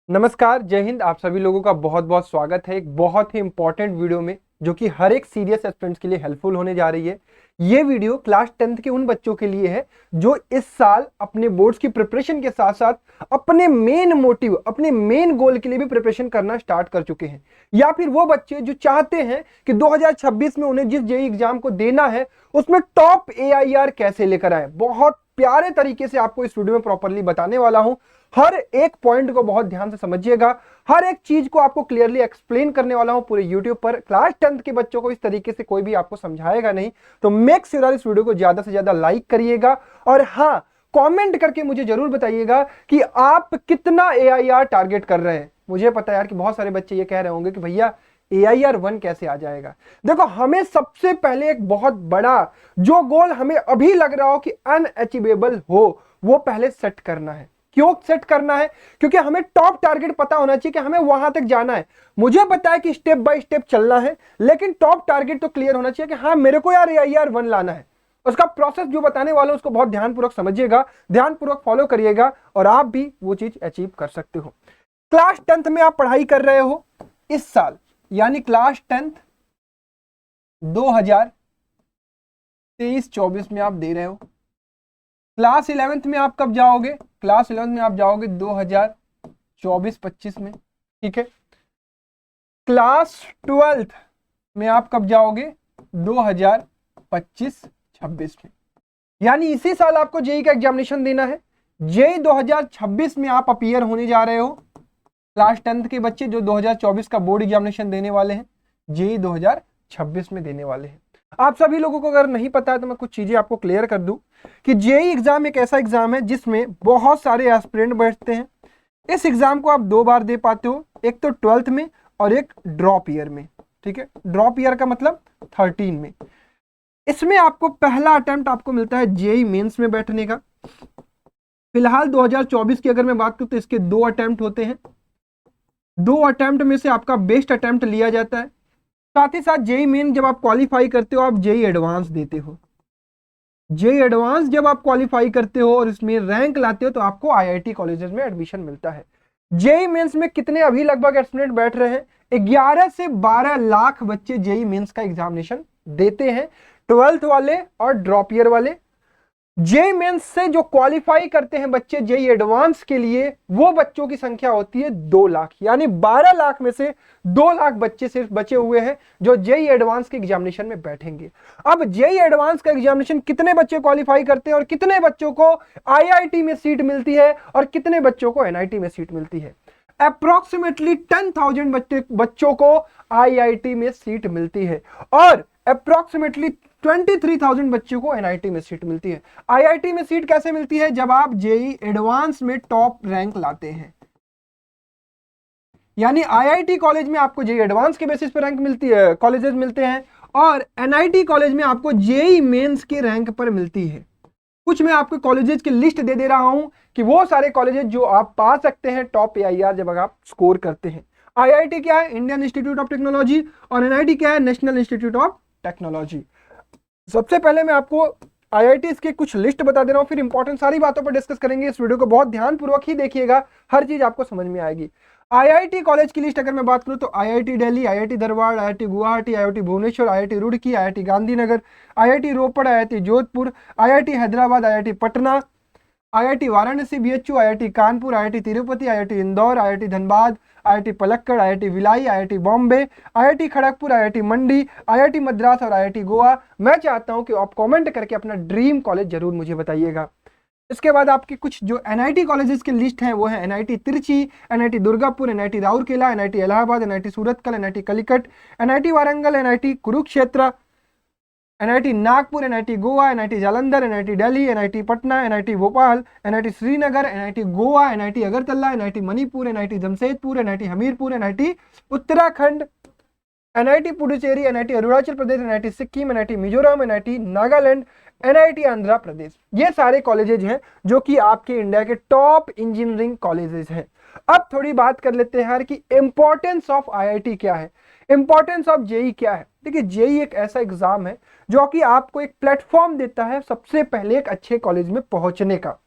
नमस्कार, जय हिंद। आप सभी लोगों का बहुत बहुत स्वागत है एक बहुत ही इंपॉर्टेंट वीडियो में, जो कि हर एक सीरियस एस्पिरेंट्स के लिए हेल्पफुल होने जा रही है। ये वीडियो क्लास 10th के उन बच्चों के लिए है जो इस साल अपने बोर्ड्स की प्रिपरेशन के साथ साथ अपने मेन मोटिव, अपने मेन गोल के लिए भी प्रिपरेशन करना स्टार्ट कर चुके हैं, या फिर वो बच्चे जो चाहते हैं कि 2026 में उन्हें जिस जेईई एग्जाम को देना है उसमें टॉप एआईआर कैसे लेकर आए। बहुत प्यारे तरीके से आपको इस वीडियो में प्रॉपर्ली बताने वाला हूं। हर एक पॉइंट को बहुत ध्यान से समझिएगा, हर एक चीज को आपको क्लियरली एक्सप्लेन करने वाला हूं पूरे YouTube पर। क्लास 10th के बच्चों को इस तरीके से कोई भी आपको समझाएगा नहीं, तो मेक श्योर इस वीडियो को ज्यादा से ज्यादा लाइक करिएगा। और हाँ, कमेंट करके मुझे जरूर बताइएगा कि आप कितना एआईआर टारगेट कर रहे हैं। मुझे पता है यार कि बहुत सारे बच्चे ये कह रहे होंगे कि भैया एआईआर 1 कैसे आ जाएगा। देखो, हमें सबसे पहले एक बहुत बड़ा जो गोल हमें अभी लग रहा हो कि अनअचीवेबल हो, वो पहले सेट करना है। क्यों सेट करना है? क्योंकि हमें टॉप टारगेट पता होना चाहिए कि हमें वहां तक जाना है। मुझे पता है कि स्टेप बाय स्टेप चलना है, लेकिन टॉप टारगेट तो क्लियर होना चाहिए कि हाँ, मेरे को यार एआईआर 1 लाना है। उसका प्रोसेस जो बताने वाला हूं उसको बहुत ध्यानपूर्वक समझिएगा, ध्यानपूर्वक फॉलो करिएगा और आप भी वो चीज अचीव कर सकते हो। क्लास 10th में आप पढ़ाई कर रहे हो इस साल, यानी क्लास 10th 2023-24 में आप दे रहे हो। क्लास 11th में आप कब जाओगे? क्लास 11th में आप जाओगे 2024-25 में, ठीक है। क्लास 12th में आप कब जाओगे? 2025-26 में। यानी इसी साल आपको जेई का एग्जामिनेशन देना है। जेई 2026 में आप अपीयर होने जा रहे हो। क्लास 10th के बच्चे जो 2024 का बोर्ड एग्जामिनेशन देने वाले हैं, जेई 2026 में देने वाले हैं। आप सभी लोगों को अगर नहीं पता है तो मैं कुछ चीजें आपको क्लियर कर दूं कि जेईई एग्जाम एक ऐसा एग्जाम है जिसमें बहुत सारे एस्पिरेंट बैठते हैं। इस एग्जाम को आप 2 बार दे पाते हो, एक तो 12th में और एक ड्रॉप ईयर में, ठीक है। ड्रॉप ईयर का मतलब 13 में। इसमें आपको पहला अटेम्प्ट आपको मिलता है जेईई मेंस में बैठने का। फिलहाल 2024 की अगर मैं बात करूं तो इसके 2 अटेम्प्ट होते हैं। 2 अटेम्प्ट में से आपका बेस्ट अटेम्प्ट लिया जाता है। साथ ही साथ जेईई मेन जब आप क्वालिफाई करते हो, आप जेईई एडवांस देते हो। जेईई एडवांस जब आप क्वालिफाई करते हो और इसमें रैंक लाते हो तो आपको आईआईटी कॉलेजेस में एडमिशन मिलता है। जेईई मेंस में कितने अभी लगभग एस्पिरेंट बैठ रहे हैं? 11 से 12 लाख बच्चे जेईई मेंस का एग्जामिनेशन देते हैं, 12th वाले और ड्रॉप ईयर वाले। जेईई मेंस से जो क्वालिफाई करते हैं बच्चे जेईई एडवांस के लिए, वो बच्चों की संख्या होती है 2 लाख। यानी 12 लाख में से 2 लाख बच्चे सिर्फ बचे हुए हैं जो जेईई एडवांस के एग्जामिनेशन में बैठेंगे। अब जेईई एडवांस का एग्जामिनेशन कितने बच्चे क्वालिफाई करते हैं और कितने बच्चों को आईआईटी में सीट मिलती है और कितने बच्चों को एनआईटी में सीट मिलती है? अप्रोक्सीमेटली 10,000 बच्चों को आईआईटी में सीट मिलती है और अप्रोक्सीमेटली 23,000 बच्चों को एनआईटी में सीट मिलती है। आईआईटी में सीट कैसे मिलती है? जब आप जेईई एडवांस में टॉप रैंक लाते हैं। यानी आईआईटी कॉलेज में आपको जेईई एडवांस के बेसिस पर रैंक मिलती है, कॉलेजेस मिलते हैं, और एनआईटी कॉलेज में आपको जेईई मेंस के रैंक पर मिलती है। कुछ मैं आपको कॉलेजेस की लिस्ट दे रहा हूं कि वो सारे कॉलेजेस जो आप पा सकते हैं टॉप एआईआर जब आप स्कोर करते हैं। आईआईटी क्या है? Indian institute of technology. और एनआईटी क्या है? National institute of technology. सबसे पहले मैं आपको आईआईटीज के कुछ लिस्ट बता दे रहा हूं, फिर इंपॉर्टेंट सारी बातों पर डिस्कस करेंगे। इस वीडियो को बहुत ध्यानपूर्वक ही देखिएगा, हर चीज आपको समझ में आएगी। आईआईटी कॉलेज की लिस्ट अगर मैं बात करूं तो IIT Delhi, IIT Dharwad, IIT Guwahati, IIT Bhubaneswar, IIT Roorkee, IIT Gandhinagar, IIT Ropar, IIT Jodhpur, IIT Hyderabad, IIT Patna, IIT Varanasi BHU, IIT Kanpur, IIT Tirupati, IIT Indore, IIT Dhanbad, IIT Palakkad, IIT Bhilai, IIT Bombay, IIT Kharagpur, IIT Mandi, IIT Madras और आईआईटी गोवा। मैं चाहता हूं कि आप कमेंट करके अपना ड्रीम कॉलेज जरूर मुझे बताइएगा। इसके बाद आपकी कुछ जो एनआईटी कॉलेजेस की लिस्ट है वो है NIT Trichy, NIT Durgapur, NIT Rourkela, NIT Allahabad, NIT Surathkal, NIT Calicut, NIT Warangal, NIT Kurukshetra, NIT Nagpur, NIT Goa, NIT Jalandhar, NIT Delhi, NIT Patna, NIT Bhopal, NIT Srinagar, NIT Goa, NIT Agartala, NIT Manipur, NIT Jamshedpur, NIT Hamirpur, NIT Uttarakhand, NIT Puducherry, NIT Arunachal Pradesh, NIT Sikkim, NIT Mizoram, NIT Nagaland, NIT Andhra Pradesh. ये सारे कॉलेजेज हैं जो कि आपके इंडिया के टॉप इंजीनियरिंग कॉलेजेस हैं। अब थोड़ी बात कर लेते हैं यार कि इंपॉर्टेंस ऑफ आईआईटी क्या है, इंपॉर्टेंस ऑफ जेईई क्या है। देखिए, जेईई एक ऐसा एग्जाम है जो कि आपको एक प्लेटफॉर्म देता है सबसे पहले एक अच्छे कॉलेज में पहुंचने का।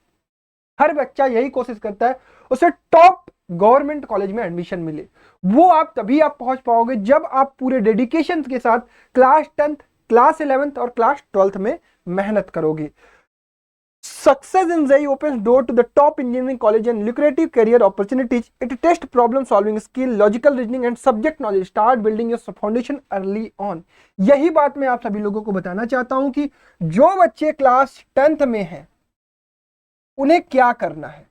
हर बच्चा यही कोशिश करता है उसे टॉप गवर्नमेंट कॉलेज में एडमिशन मिले। वो आप तभी आप पहुंच पाओगे जब आप पूरे डेडिकेशन के साथ क्लास 10th, क्लास 11th और क्लास 12th में मेहनत करोगे। Success in JEE opens door to the top engineering college and lucrative career opportunities. It tests problem solving skill, logical reasoning and subject knowledge. Start building your foundation early on. यही बात मैं आप सभी लोगों को बताना चाहता हूं कि जो बच्चे क्लास 10th में हैं उन्हें क्या करना है।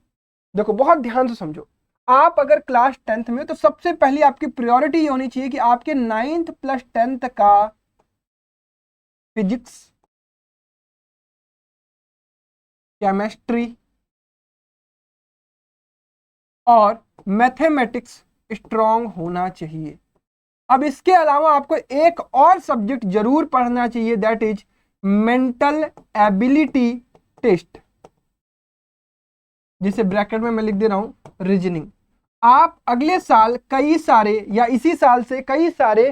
देखो बहुत ध्यान से समझो, आप अगर क्लास 10th में, तो सबसे पहले आपकी प्रायोरिटी ये होनी चाहिए कि आपके 9th प्लस 10th का फिजिक्स, केमिस्ट्री और मैथमेटिक्स स्ट्रांग होना चाहिए। अब इसके अलावा आपको एक और सब्जेक्ट जरूर पढ़ना चाहिए, that is mental ability test, जिसे ब्रैकेट में मैं लिख दे रहा हूं रीजनिंग। आप अगले साल कई सारे या इसी साल से कई सारे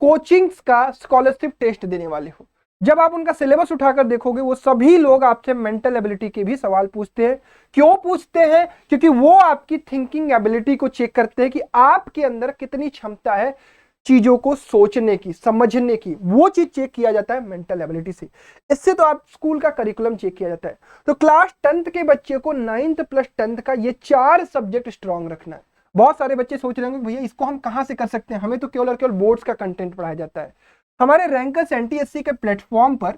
कोचिंग्स का स्कॉलरशिप टेस्ट देने वाले हो। जब आप उनका सिलेबस उठाकर देखोगे, वो सभी लोग आपसे मेंटल एबिलिटी के भी सवाल पूछते हैं। क्यों पूछते हैं? क्योंकि वो आपकी थिंकिंग एबिलिटी को चेक करते हैं कि आपके अंदर कितनी क्षमता है चीजों को सोचने की, समझने की। वो चीज चेक किया जाता है मेंटल एबिलिटी से। इससे तो आप स्कूल का करिकुलम चेक किया जाता है। तो क्लास 10th के बच्चे को 9th प्लस 10th का ये 4 सब्जेक्ट स्ट्रांग रखना है। बहुत सारे बच्चे सोच रहे होंगे भैया इसको हम कहां से कर सकते हैं, हमें तो केवल और केवल बोर्ड्स का कंटेंट पढ़ाया जाता है। हमारे रैंकर्स एनटीएससी के प्लेटफॉर्म पर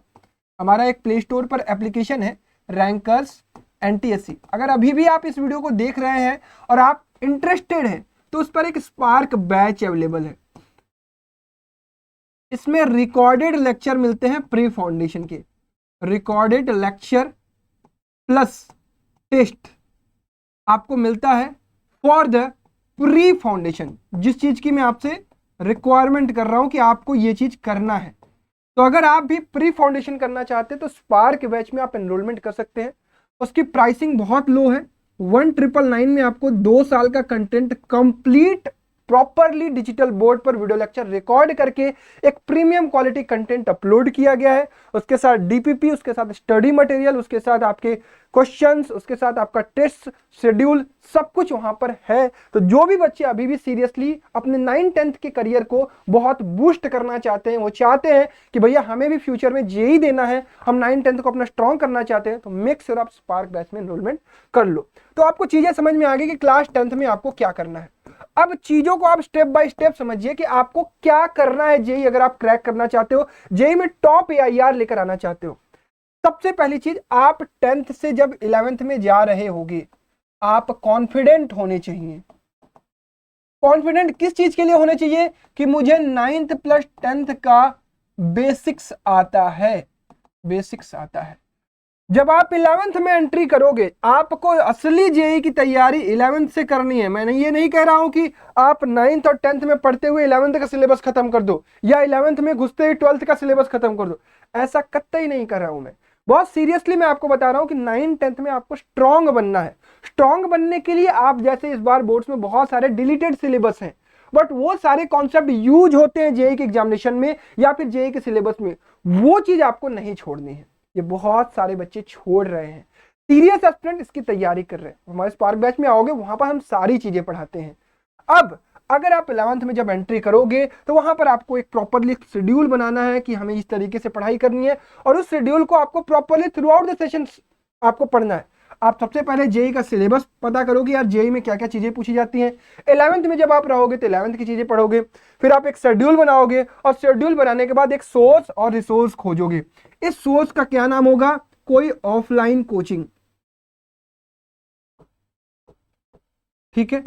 हमारा एक प्ले स्टोर पर एप्लीकेशन है रैंकर्स एनटीएससी। अगर अभी भी आप इस वीडियो को देख रहे हैं और आप इंटरेस्टेड हैं तो उस पर एक स्पार्क बैच अवेलेबल है। इसमें रिकॉर्डेड लेक्चर मिलते हैं प्री फाउंडेशन के, रिकॉर्डेड लेक्चर प्लस टेस्ट आपको मिलता है फॉर द प्री फाउंडेशन। जिस चीज की मैं आपसे रिक्वायरमेंट कर रहा हूं कि आपको ये चीज करना है, तो अगर आप भी प्री फाउंडेशन करना चाहते हैं तो स्पार्क बैच में आप एनरोलमेंट कर सकते हैं। उसकी प्राइसिंग बहुत लो है, 1999 में आपको 2 साल का content complete properly digital board पर वीडियो लेक्चर रिकॉर्ड करके एक प्रीमियम क्वालिटी कंटेंट अपलोड किया गया है। उसके साथ डीपीपी, उसके साथ स्टडी मटेरियल, उसके साथ आपके क्वेश्चंस, उसके साथ आपका टेस्ट शेड्यूल, सब कुछ वहां पर है। तो जो भी बच्चे अभी भी सीरियसली अपने 9th-10th के करियर को बहुत बूस्ट करना चाहते हैं, वो चाहते हैं कि भैया हमें भी फ्यूचर में जेईई देना है, हम 9th-10th को अपना स्ट्रॉन्ग करना चाहते हैं, तो मेक श्योर आप स्पार्क बैच में एनरोलमेंट कर लो। तो आपको चीजें समझ में आ गई कि क्लास 10th में आपको क्या करना है। अब चीजों को आप स्टेप बाय स्टेप समझिए कि आपको क्या करना है जेईई अगर आप क्रैक करना चाहते हो, जेईई में टॉप एआईआर लेकर आना चाहते हो। सबसे पहली चीज, आप 10th से जब 11th में जा रहे होगे, आप कॉन्फिडेंट होने चाहिए। कॉन्फिडेंट किस चीज के लिए होने चाहिए? कि मुझे 9th प्लस 10th का बेसिक्स आता है, बेसिक्स आता है। जब आप 11th में एंट्री करोगे, आपको असली जेईई की तैयारी 11th से करनी है। मैंने ये नहीं कह रहा हूं कि आप 9th और 10th में पढ़ते हुए 11th का सिलेबस खत्म कर दो या 11th में घुसते ही 12th का सिलेबस खत्म कर दो, ऐसा कतई नहीं कर रहा हूं मैं। बहुत सीरियसली मैं आपको बता रहा हूं कि 9th-10th में आपको स्ट्रांग बनना है। स्ट्रांग बनने के लिए आप, जैसे इस बार बोर्ड्स में बहुत सारे डिलीटेड सिलेबस हैं, बट वो सारे कॉन्सेप्ट यूज होते हैं जेईई के एग्जामिनेशन में या फिर जेईई के सिलेबस में, वो चीज आपको नहीं छोड़नी है। ये बहुत सारे बच्चे छोड़ रहे हैं। सीरियस एस्पिरेंट इसकी तैयारी कर रहे हैं। हमारे स्पार्क बैच में आओगे, वहां पर हम सारी चीजें पढ़ाते हैं। अब अगर आप 11th में जब एंट्री करोगे तो वहां पर आपको एक प्रॉपरली शेड्यूल बनाना है कि हमें इस तरीके से पढ़ाई करनी है, और उस शेड्यूल को आपको properly through out the session आपको पढ़ना है। आप सबसे पहले जेईई का सिलेबस पता करोगे, यार जेईई में क्या क्या चीजें पूछी जाती हैं। 11th में जब आप रहोगे तो 11th की चीजें पढ़ोगे, फिर आप एक शेड्यूल बनाओगे, और शेड्यूल बनाने के बाद एक सोर्स और रिसोर्स खोजोगे। इस सोर्स का क्या नाम होगा? कोई ऑफलाइन कोचिंग, ठीक है।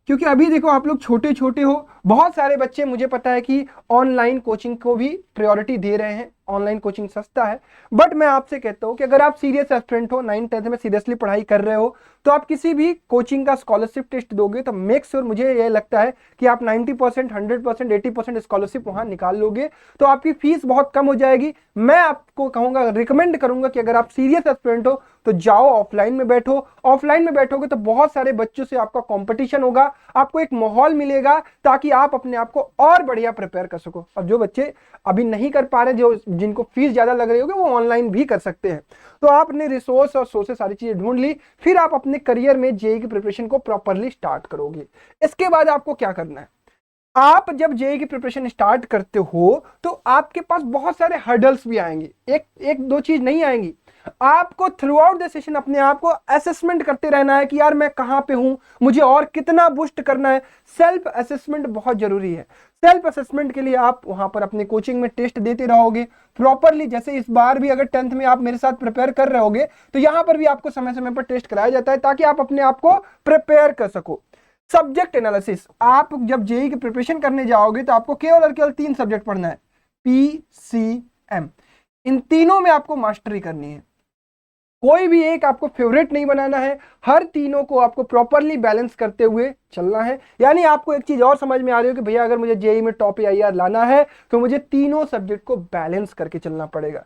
क्योंकि अभी देखो आप लोग छोटे छोटे हो, बहुत सारे बच्चे मुझे पता है कि ऑनलाइन कोचिंग को भी प्रायोरिटी दे रहे हैं, ऑनलाइन कोचिंग सस्ता है। बट मैं आपसे कहता हूं कि अगर आप सीरियस एस्पिरेंट हो, 9th-10th में सीरियसली पढ़ाई कर रहे हो, तो आप किसी भी कोचिंग का स्कॉलरशिप टेस्ट दोगे तो मेक श्योर, मुझे यह लगता है कि आप 90%, 100%, 80% स्कॉलरशिप वहां निकाल लोगे, तो आपकी फीस बहुत कम हो जाएगी। मैं आपको कहूंगा, रिकमेंड करूंगा कि अगर आप सीरियस एस्पिरेंट हो तो जाओ ऑफलाइन में बैठो। ऑफलाइन में बैठोगे तो बहुत सारे बच्चों से आपका कंपटीशन होगा, आपको एक माहौल मिलेगा ताकि आप अपने आप को और बढ़िया प्रिपेयर कर सको। और जो बच्चे अभी नहीं कर पा रहे, जो जिनको फीस ज़्यादा लग रही होगी वो ऑनलाइन भी कर सकते हैं। तो आपने रिसोर्स और सोर्सेस सारी चीज़ें ढूंढ ली, फिर आप अपने करियर में जेईई की प्रिपरेशन को प्रॉपरली स्टार्ट करोगे। इसके बाद आपको क्या करना है, आप जब जेईई की प्रिपरेशन स्टार्ट करते हो तो आपके पास बहुत सारे हर्डल्स भी आएंगे, एक दो चीज नहीं आएंगी। आपको थ्रू आउट द सेशन अपने आप को असेसमेंट करते रहना है कि यार मैं कहां पे हूं, मुझे और कितना बूस्ट करना है। सेल्फ असेसमेंट बहुत जरूरी है। सेल्फ असेसमेंट के लिए आप वहां पर अपने कोचिंग में टेस्ट देते रहोगे प्रॉपरली। जैसे इस बार भी अगर 10th में आप मेरे साथ प्रिपेयर कर रहे होगे तो यहां पर भी आपको समय समय पर टेस्ट कराया जाता है ताकि आप अपने आप को प्रिपेयर कर सको। सब्जेक्ट एनालिसिस, आप जब जेईई की प्रिपरेशन करने जाओगे तो आपको केवल और केवल 3 सब्जेक्ट पढ़ना है, PCM। इन तीनों में आपको मास्टरी करनी है, कोई भी एक आपको फेवरेट नहीं बनाना है, हर तीनों को आपको प्रॉपरली बैलेंस करते हुए चलना है। यानी आपको एक चीज और समझ में आ रही हो कि भैया अगर मुझे जेईई में टॉप AIR लाना है तो मुझे तीनों सब्जेक्ट को बैलेंस करके चलना पड़ेगा।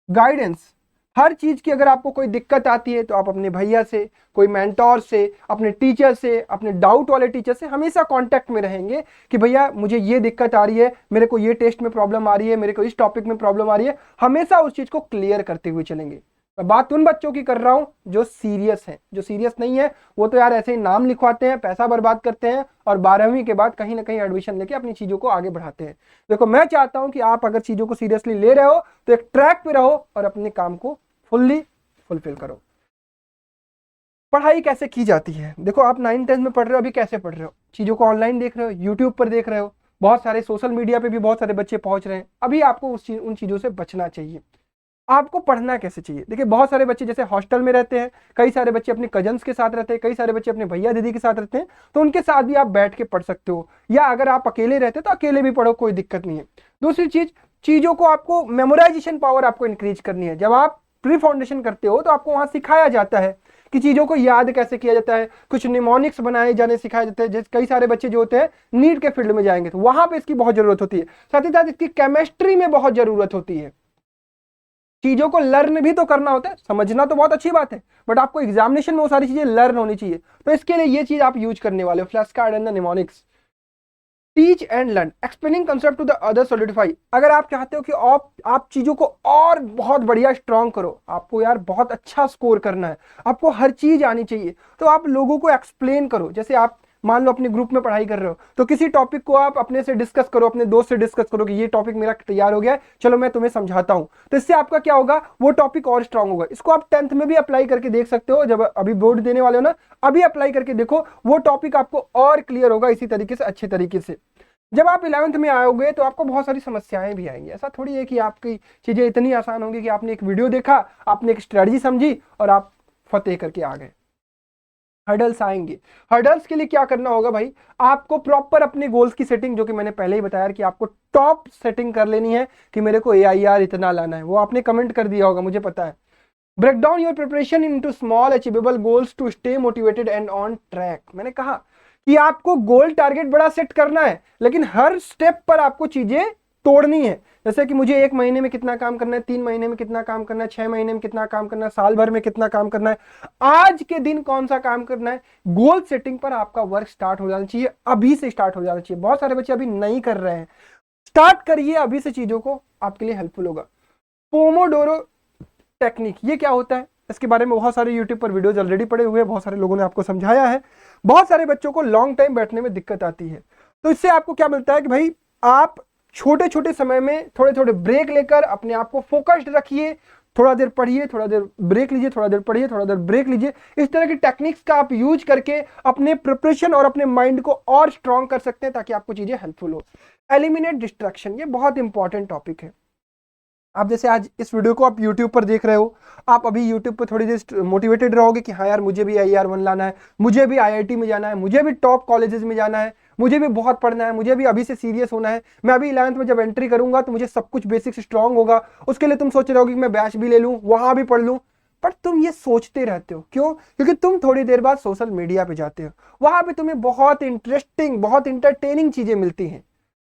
गाइडेंस, हर चीज की अगर आपको कोई दिक्कत आती है तो आप अपने भैया से, कोई मेंटोर से, अपने टीचर से, अपने डाउट वाले टीचर से हमेशा कांटेक्ट में रहेंगे कि भैया मुझे ये दिक्कत आ रही है, मेरे को ये टेस्ट में प्रॉब्लम आ रही है, मेरे को इस टॉपिक में प्रॉब्लम आ रही है। हमेशा उस चीज को क्लियर करते हुए चलेंगे। मैं बात उन बच्चों की कर रहा हूं जो सीरियस हैं। जो सीरियस नहीं है वो तो यार ऐसे ही नाम लिखवाते हैं, पैसा बर्बाद करते हैं और 12वीं के बाद कहीं ना कहीं एडमिशन लेके अपनी चीजों को आगे बढ़ाते हैं। देखो मैं चाहता हूं कि आप अगर चीजों को सीरियसली ले रहे हो तो एक ट्रैक पे रहो और अपने काम को फुल्ली फुलफिल करो। पढ़ाई कैसे की जाती है, देखो आप 9th-10th में पढ़ रहे हो, अभी कैसे पढ़ रहे हो, चीजों को ऑनलाइन देख रहे हो, यूट्यूब पर देख रहे हो, बहुत सारे सोशल मीडिया पे भी बहुत सारे बच्चे पहुंच रहे हैं। अभी आपको उन चीजों से बचना चाहिए। आपको पढ़ना कैसे चाहिए, देखिए बहुत सारे बच्चे जैसे हॉस्टल में रहते हैं, कई सारे बच्चे अपने कजन्स के साथ रहते हैं, कई सारे बच्चे अपने भैया दीदी के साथ रहते हैं, तो उनके साथ भी आप बैठ के पढ़ सकते हो। या अगर आप अकेले रहते हो तो अकेले भी पढ़ो, कोई दिक्कत नहीं है। दूसरी चीज, चीजों को आपको मेमोराइजेशन पावर आपको इंक्रीज करनी है। जब आप प्री फाउंडेशन करते हो तो आपको वहां सिखाया जाता है कि चीजों को याद कैसे किया जाता है, कुछ निमोनिक्स बनाए जाने सिखाए जाते हैं। जैसे कई सारे बच्चे जो होते हैं नीट के फील्ड में जाएंगे तो वहां पे इसकी बहुत जरूरत होती है। साथ ही साथ इसकी केमिस्ट्री में बहुत जरूरत होती है। चीजों को लर्न भी तो करना होता है, समझना तो बहुत अच्छी बात है बट आपको एग्जामिनेशन में वो सारी चीजें लर्न होनी चाहिए। तो इसके लिए ये चीज आप यूज करने वाले हो, flash card and the mnemonics. Teach and learn, explaining concept to the other solidify. अगर आप चाहते हो कि आप चीजों को और बहुत बढ़िया स्ट्रॉन्ग करो, आपको यार बहुत अच्छा स्कोर करना है, आपको हर चीज आनी चाहिए, तो आप लोगों को एक्सप्लेन करो। जैसे आप मान लो अपने ग्रुप में पढ़ाई कर रहे हो तो किसी टॉपिक को आप अपने से डिस्कस करो, अपने दोस्त से डिस्कस करो कि ये टॉपिक मेरा तैयार हो गया है, चलो मैं तुम्हें समझाता हूं। तो इससे आपका क्या होगा, वो टॉपिक और स्ट्रांग होगा। इसको आप 10th में भी अप्लाई करके देख सकते हो, जब अभी बोर्ड देने वाले हो ना, अभी अप्लाई करके देखो, वो टॉपिक आपको और क्लियर होगा इसी तरीके से, अच्छे तरीके से। जब आप 11th में आओगे तो आपको बहुत सारी समस्याएं भी आएंगी। ऐसा थोड़ी है कि आपकी चीजें इतनी आसान होंगी कि आपने एक वीडियो देखा, आपने एक स्ट्रेटजी समझी और आप फतेह करके आ गए। हर्डल्स आएंगे। हर्डल्स के लिए क्या करना होगा भाई, आपको प्रॉपर अपने गोल्स की सेटिंग, जो कि मैंने पहले ही बताया कि आपको टॉप सेटिंग कर लेनी है कि मेरे को AIR इतना लाना है, वो आपने कमेंट कर दिया होगा, मुझे पता है। Break down your preparation into small achievable goals to stay motivated and on track. मैंने कहा कि आपको गोल टारगेट बड़ा सेट करना है लेकिन हर स्टेप पर आपको चीजें तोड़नी है। जैसे कि मुझे 1 महीने में कितना काम करना है, 3 महीने में कितना काम करना है, 6 महीने में कितना काम करना है, साल भर में कितना काम करना है, आज के दिन कौन सा काम करना है। गोल सेटिंग पर आपका वर्क स्टार्ट हो जाना चाहिए, अभी से स्टार्ट हो जाना चाहिए। बहुत सारे बच्चे अभी नहीं कर रहे हैं, स्टार्ट करिए अभी से, चीजों को आपके लिए हेल्पफुल होगा। पोमोडोरो टेक्निक, ये क्या होता है, इसके बारे में बहुत सारे यूट्यूब पर वीडियोज ऑलरेडी पड़े हुए हैं, बहुत सारे लोगों ने आपको समझाया है। बहुत सारे बच्चों को लॉन्ग टाइम बैठने में दिक्कत आती है, तो इससे आपको क्या मिलता है कि भाई आप छोटे छोटे समय में थोड़े थोड़े ब्रेक लेकर अपने आप को फोकस्ड रखिए। थोड़ा देर पढ़िए, थोड़ा देर ब्रेक लीजिए, थोड़ा देर पढ़िए, थोड़ा देर ब्रेक लीजिए। इस तरह की टेक्निक्स का आप यूज करके अपने प्रिपरेशन और अपने माइंड को और स्ट्रॉन्ग कर सकते हैं ताकि आपको चीजें हेल्पफुल हो। एलिमिनेट डिस्ट्रैक्शन, ये बहुत इंपॉर्टेंट टॉपिक है। आप जैसे आज इस वीडियो को आप YouTube पर देख रहे हो, आप अभी YouTube पर थोड़ी देर मोटिवेटेड रहोगे कि हाँ यार मुझे भी AIR1 लाना है, मुझे भी IIT में जाना है, मुझे भी टॉप कॉलेजेस में जाना है, मुझे भी बहुत पढ़ना है, मुझे भी अभी से सीरियस होना है। मैं अभी 11th में जब एंट्री करूंगा तो मुझे सब कुछ बेसिक्स स्ट्रांग होगा। उसके लिए तुम सोच रहे हो कि मैं बैच भी ले लूँ, वहां भी पढ़ लूँ, पर तुम ये सोचते रहते हो क्यों, क्योंकि तुम थोड़ी देर बाद सोशल मीडिया पे जाते हो, वहां पे तुम्हें बहुत इंटरेस्टिंग, बहुत इंटरटेनिंग चीजें मिलती हैं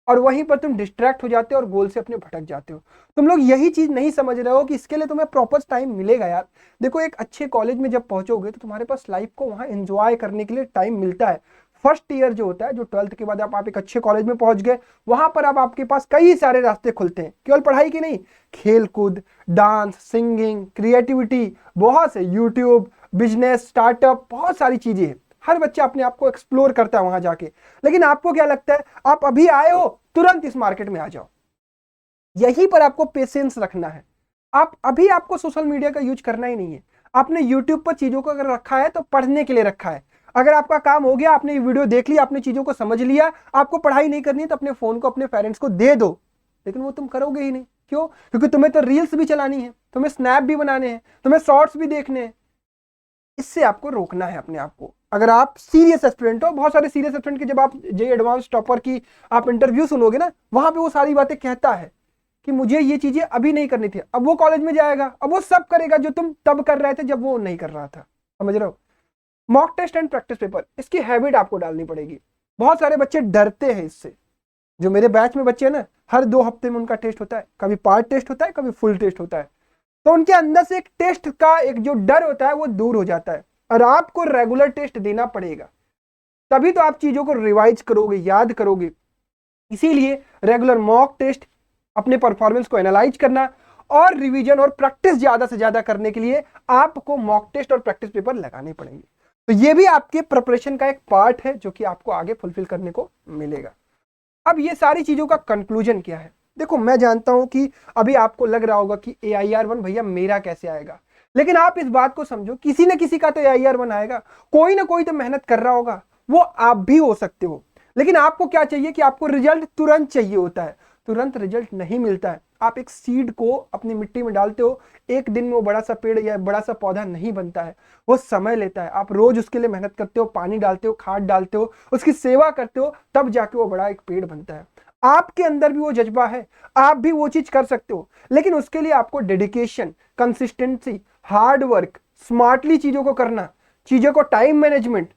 और वहीं पर तुम डिस्ट्रैक्ट हो जाते हो और गोल से अपने भटक जाते हो। तुम लोग यही चीज नहीं समझ रहे हो कि इसके लिए तुम्हें प्रॉपर टाइम मिलेगा यार। देखो एक अच्छे कॉलेज में जब पहुंचोगे तो तुम्हारे पास लाइफ को वहां एंजॉय करने के लिए टाइम मिलता है। फर्स्ट ईयर जो होता है, जो 12th के बाद आप एक अच्छे कॉलेज में पहुंच गए, वहां पर अब आपके पास कई सारे रास्ते खुलते हैं, केवल पढ़ाई की नहीं, खेल कूद, डांस, सिंगिंग, क्रिएटिविटी, बहुत से यूट्यूब, बिजनेस, स्टार्टअप, बहुत सारी चीजें हैं। हर बच्चा अपने आप को एक्सप्लोर करता है वहां जाके। लेकिन आपको क्या लगता है, आप अभी आए हो, तुरंत इस मार्केट में आ जाओ। यहीं पर आपको पेशेंस रखना है। आप अभी आपको सोशल मीडिया का यूज करना ही नहीं है। आपने यूट्यूब पर चीजों को अगर रखा है तो पढ़ने के लिए रखा है। अगर आपका काम हो गया, आपने वीडियो देख लिया, आपने चीजों को समझ लिया, आपको पढ़ाई नहीं करनी है, तो अपने फोन को अपने पेरेंट्स को दे दो। लेकिन वो तुम करोगे ही नहीं। क्यों? क्योंकि तुम्हें तो रील्स भी चलानी है, तुम्हें स्नैप भी बनाने हैं, तुम्हें शॉर्ट्स भी देखने हैं। इससे आपको रोकना है अपने आप को। अगर आप सीरियस स्टूडेंट हो, बहुत सारे सीरियस स्टूडेंट की जब आप जेईई एडवांस टॉपर की आप इंटरव्यू सुनोगे ना, वहां पे वो सारी बातें कहता है कि मुझे ये चीजें अभी नहीं करनी थी। अब वो कॉलेज में जाएगा, अब वो सब करेगा जो तुम तब कर रहे थे जब वो नहीं कर रहा था। समझ रहे हो? Mock test and practice paper, इसकी हैबिट आपको डालनी पड़ेगी। बहुत सारे बच्चे डरते हैं इससे। जो मेरे बैच में बच्चे हैं ना, हर 2 हफ्ते में उनका टेस्ट होता है, कभी पार्ट टेस्ट होता है, कभी फुल टेस्ट होता है। तो उनके अंदर से एक टेस्ट का एक जो डर होता है वो दूर हो जाता है, और आपको रेगुलर टेस्ट देना पड़ेगा। तभी तो आप चीजों को रिवाइज करोगे, याद करोगे। इसीलिए रेगुलर मॉक टेस्ट, अपने परफॉर्मेंस को एनालाइज करना और रिवीजन और प्रैक्टिस ज्यादा से ज्यादा करने के लिए आपको मॉक टेस्ट और प्रैक्टिस पेपर लगाने पड़ेंगे। तो ये भी आपके प्रिपरेशन का एक पार्ट है जो कि आपको आगे फुलफिल करने को मिलेगा। अब ये सारी चीजों का कंक्लूजन क्या है? देखो, मैं जानता हूं कि अभी आपको लग रहा होगा कि AIR1 भैया मेरा कैसे आएगा, लेकिन आप इस बात को समझो, किसी न किसी का तो AIR1 आएगा। कोई ना कोई तो मेहनत कर रहा होगा, वो आप भी हो सकते हो। लेकिन आपको क्या चाहिए कि आपको रिजल्ट तुरंत चाहिए होता है। तुरंत रिजल्ट नहीं मिलता है। आप एक सीड को अपनी मिट्टी में डालते हो, एक दिन में वो बड़ा सा पेड़ या बड़ा सा पौधा नहीं बनता है, वो समय लेता है। आप रोज उसके लिए मेहनत करते हो, पानी डालते हो, खाद डालते हो, उसकी सेवा करते हो, तब जाके वो बड़ा एक पेड़ बनता है। आपके अंदर भी वो जज्बा है, आप भी वो चीज कर सकते हो, लेकिन उसके लिए आपको dedication, consistency, hard work, smartly चीजों को करना, चीजों को टाइम मैनेजमेंट,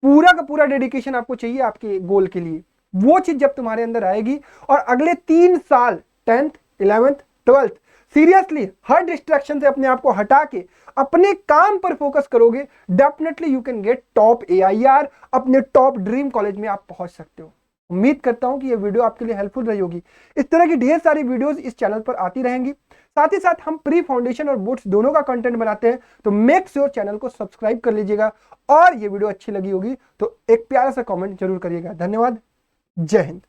पूरा का पूरा डेडिकेशन आपको चाहिए आपके गोल के लिए। वो चीज जब तुम्हारे अंदर आएगी और अगले 3 साल 10th 11th 12th सीरियसली हर डिस्ट्रैक्शन से अपने आप को हटा के अपने काम पर फोकस करोगे, definitely you can get top AIR। अपने टॉप ड्रीम कॉलेज में आप पहुंच सकते हो। उम्मीद करता हूं कि ये वीडियो आपके लिए हेल्पफुल रही होगी। इस तरह की ढेर सारी वीडियोस इस चैनल पर आती रहेंगी। साथ ही साथ हम प्री फाउंडेशन और बोर्ड्स दोनों का कंटेंट बनाते हैं, तो मेक श्योर चैनल को सब्सक्राइब कर लीजिएगा। और ये वीडियो अच्छी लगी होगी तो एक प्यारा सा कमेंट जरूर करिएगा। धन्यवाद। जय हिंद।